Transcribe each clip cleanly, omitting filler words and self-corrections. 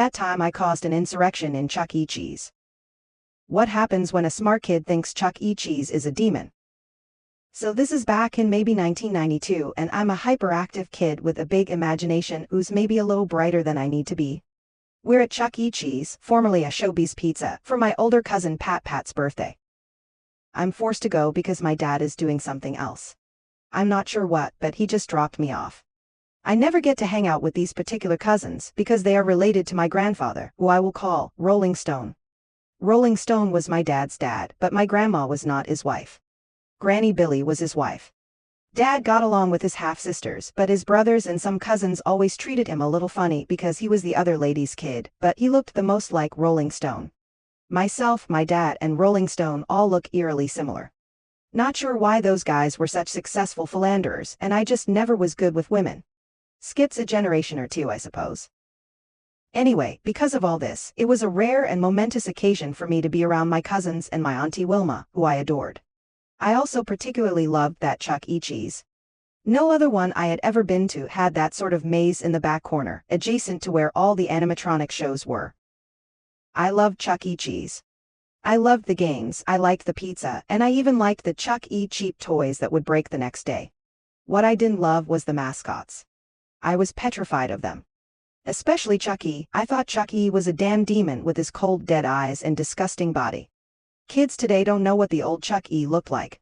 that time I caused an insurrection in Chuck E. Cheese. What happens when a smart kid thinks Chuck E. Cheese is a demon? So this is back in maybe 1992, and I'm a hyperactive kid with a big imagination who's maybe a little brighter than I need to be. We're at Chuck E. Cheese, formerly a Showbiz Pizza, for my older cousin Pat's birthday. I'm forced to go because my dad is doing something else. I'm not sure what, but he just dropped me off. I never get to hang out with these particular cousins because they are related to my grandfather, who I will call Rolling Stone. Rolling Stone was my dad's dad, but my grandma was not his wife. Granny Billy was his wife. Dad got along with his half-sisters, but his brothers and some cousins always treated him a little funny because he was the other lady's kid, but he looked the most like Rolling Stone. Myself, my dad, and Rolling Stone all look eerily similar. Not sure why those guys were such successful philanderers, and I just never was good with women. Skips a generation or two, I suppose. Anyway, because of all this, it was a rare and momentous occasion for me to be around my cousins and my Auntie Wilma, who I adored. I also particularly loved that Chuck E. Cheese. No other one I had ever been to had that sort of maze in the back corner, adjacent to where all the animatronic shows were. I loved Chuck E. Cheese. I loved the games, I liked the pizza, and I even liked the Chuck E. cheap toys that would break the next day. What I didn't love was the mascots. I was petrified of them. Especially Chuck E. I thought Chuck E. was a damn demon with his cold dead eyes and disgusting body. Kids today don't know what the old Chuck E. looked like.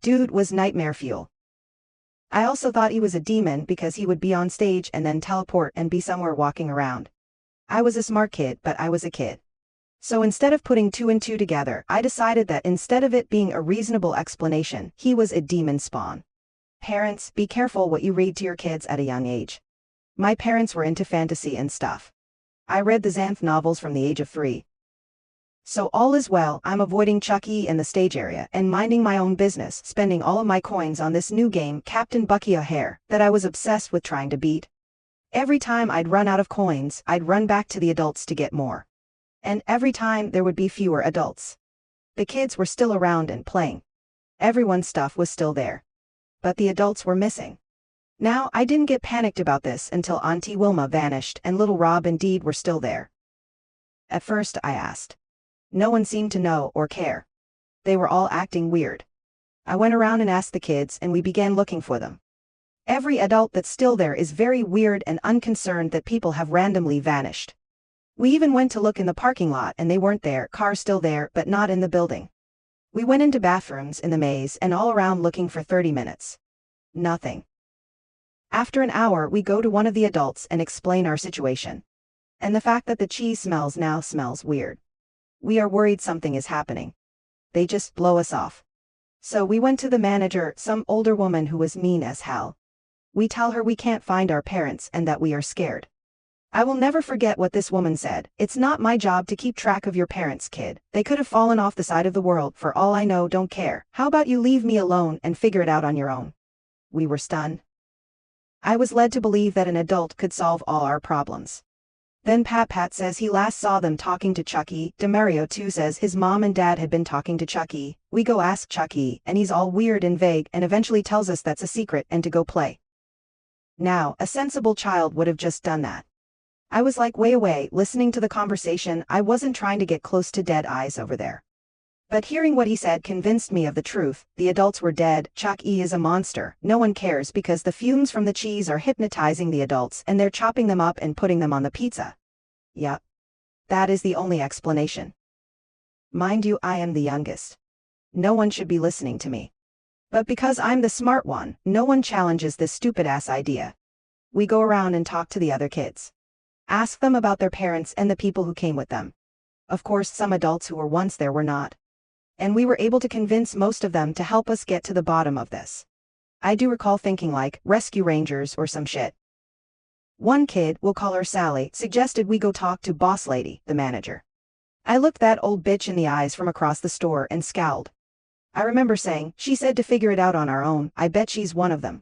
Dude was nightmare fuel. I also thought he was a demon because he would be on stage and then teleport and be somewhere walking around. I was a smart kid, but I was a kid. So instead of putting two and two together, I decided that instead of it being a reasonable explanation, he was a demon spawn. Parents, be careful what you read to your kids at a young age. My parents were into fantasy and stuff. I read the Xanth novels from the age of 3. So all is well, I'm avoiding Chuck E. in the stage area and minding my own business, spending all of my coins on this new game, Captain Bucky O'Hare, that I was obsessed with trying to beat. Every time I'd run out of coins, I'd run back to the adults to get more. And every time there would be fewer adults. The kids were still around and playing. Everyone's stuff was still there. But the adults were missing. Now, I didn't get panicked about this until Auntie Wilma vanished and little Rob and Deed were still there. At first, I asked. No one seemed to know or care. They were all acting weird. I went around and asked the kids, and we began looking for them. Every adult that's still there is very weird and unconcerned that people have randomly vanished. We even went to look in the parking lot and they weren't there, cars still there, but not in the building. We went into bathrooms in the maze and all around looking for 30 minutes. Nothing. After an hour, we go to one of the adults and explain our situation. And the fact that the cheese now smells weird. We are worried something is happening. They just blow us off. So we went to the manager, some older woman who was mean as hell. We tell her we can't find our parents and that we are scared. I will never forget what this woman said. It's not my job to keep track of your parents, kid. They could have fallen off the side of the world, for all I know, don't care. How about you leave me alone and figure it out on your own? We were stunned. I was led to believe that an adult could solve all our problems. Then Pat says he last saw them talking to Chuck E. Demario too says his mom and dad had been talking to Chuck E. We go ask Chuck E. and he's all weird and vague and eventually tells us that's a secret and to go play. Now, a sensible child would have just done that. I was like way away, listening to the conversation. I wasn't trying to get close to dead eyes over there. But hearing what he said convinced me of the truth. The adults were dead. Chuck E. is a monster. No one cares because the fumes from the cheese are hypnotizing the adults and they're chopping them up and putting them on the pizza. Yup. That is the only explanation. Mind you, I am the youngest. No one should be listening to me. But because I'm the smart one, no one challenges this stupid-ass idea. We go around and talk to the other kids. Ask them about their parents and the people who came with them. Of course, some adults who were once there were not. And we were able to convince most of them to help us get to the bottom of this. I do recall thinking like, rescue rangers or some shit. One kid, we'll call her Sally, suggested we go talk to Boss Lady, the manager. I looked that old bitch in the eyes from across the store and scowled. I remember saying, she said to figure it out on our own. I bet she's one of them.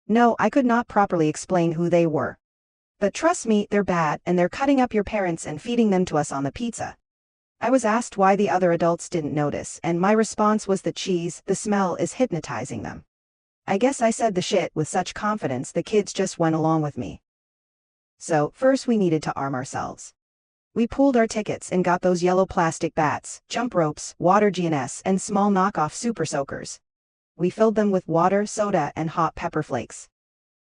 No, I could not properly explain who they were. But trust me, they're bad, and they're cutting up your parents and feeding them to us on the pizza. I was asked why the other adults didn't notice, and my response was the cheese, the smell is hypnotizing them. I guess I said the shit with such confidence the kids just went along with me. So, first we needed to arm ourselves. We pooled our tickets and got those yellow plastic bats, jump ropes, water GNS, and small knockoff super soakers. We filled them with water, soda, and hot pepper flakes.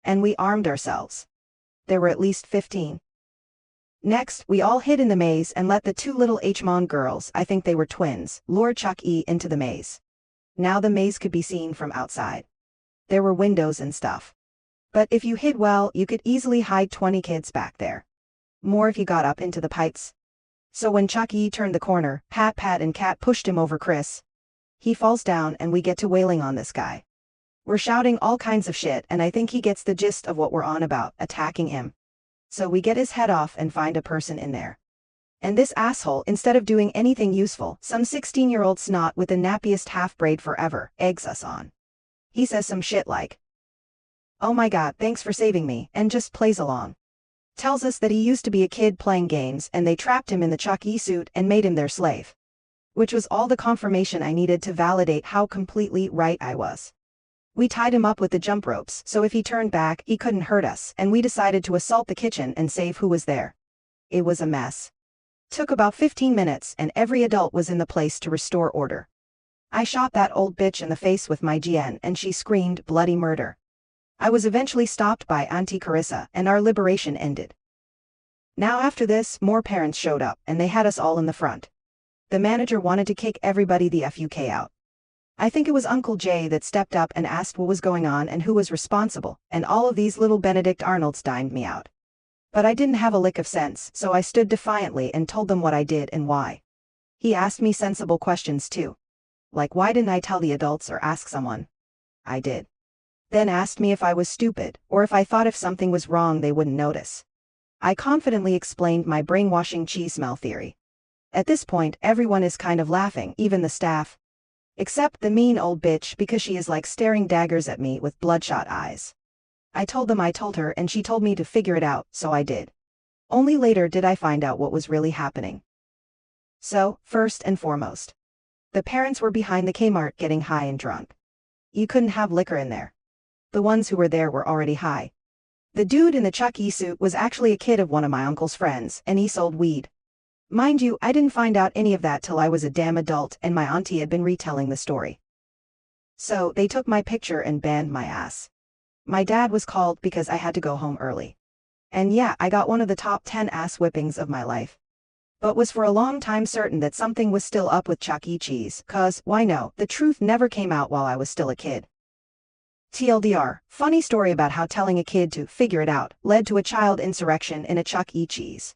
And we armed ourselves. There were at least 15. Next, we all hid in the maze and let the two little Hmon girls, I think they were twins, lure Chuck E. into the maze. Now the maze could be seen from outside. There were windows and stuff. But if you hid well, you could easily hide 20 kids back there. More if you got up into the pipes. So when Chuck E. turned the corner, Pat and Cat pushed him over Chris. He falls down and we get to wailing on this guy. We're shouting all kinds of shit and I think he gets the gist of what we're on about, attacking him. So we get his head off and find a person in there. And this asshole, instead of doing anything useful, some 16-year-old snot with the nappiest half braid forever, eggs us on. He says some shit like, "Oh my god, thanks for saving me," and just plays along. Tells us that he used to be a kid playing games and they trapped him in the Chuck E. suit and made him their slave. Which was all the confirmation I needed to validate how completely right I was. We tied him up with the jump ropes, so if he turned back, he couldn't hurt us, and we decided to assault the kitchen and save who was there. It was a mess. Took about 15 minutes, and every adult was in the place to restore order. I shot that old bitch in the face with my GN and she screamed bloody murder. I was eventually stopped by Auntie Carissa, and our liberation ended. Now after this, more parents showed up, and they had us all in the front. The manager wanted to kick everybody the FUK out. I think it was Uncle Jay that stepped up and asked what was going on and who was responsible, and all of these little Benedict Arnolds dined me out. But I didn't have a lick of sense, so I stood defiantly and told them what I did and why. He asked me sensible questions too. Like why didn't I tell the adults or ask someone? I did. Then asked me if I was stupid, or if I thought if something was wrong they wouldn't notice. I confidently explained my brainwashing cheese smell theory. At this point, everyone is kind of laughing, even the staff. Except the mean old bitch because she is like staring daggers at me with bloodshot eyes. I told them I told her and she told me to figure it out, so I did. Only later did I find out what was really happening. So, first and foremost, the parents were behind the Kmart getting high and drunk. You couldn't have liquor in there. The ones who were there were already high. The dude in the Chuck E. suit was actually a kid of one of my uncle's friends, and he sold weed. Mind you, I didn't find out any of that till I was a damn adult and my auntie had been retelling the story. So, they took my picture and banned my ass. My dad was called because I had to go home early. And yeah, I got one of the top 10 ass whippings of my life. But was for a long time certain that something was still up with Chuck E. Cheese, cause, why no, the truth never came out while I was still a kid. TLDR, funny story about how telling a kid to figure it out led to a child insurrection in a Chuck E. Cheese.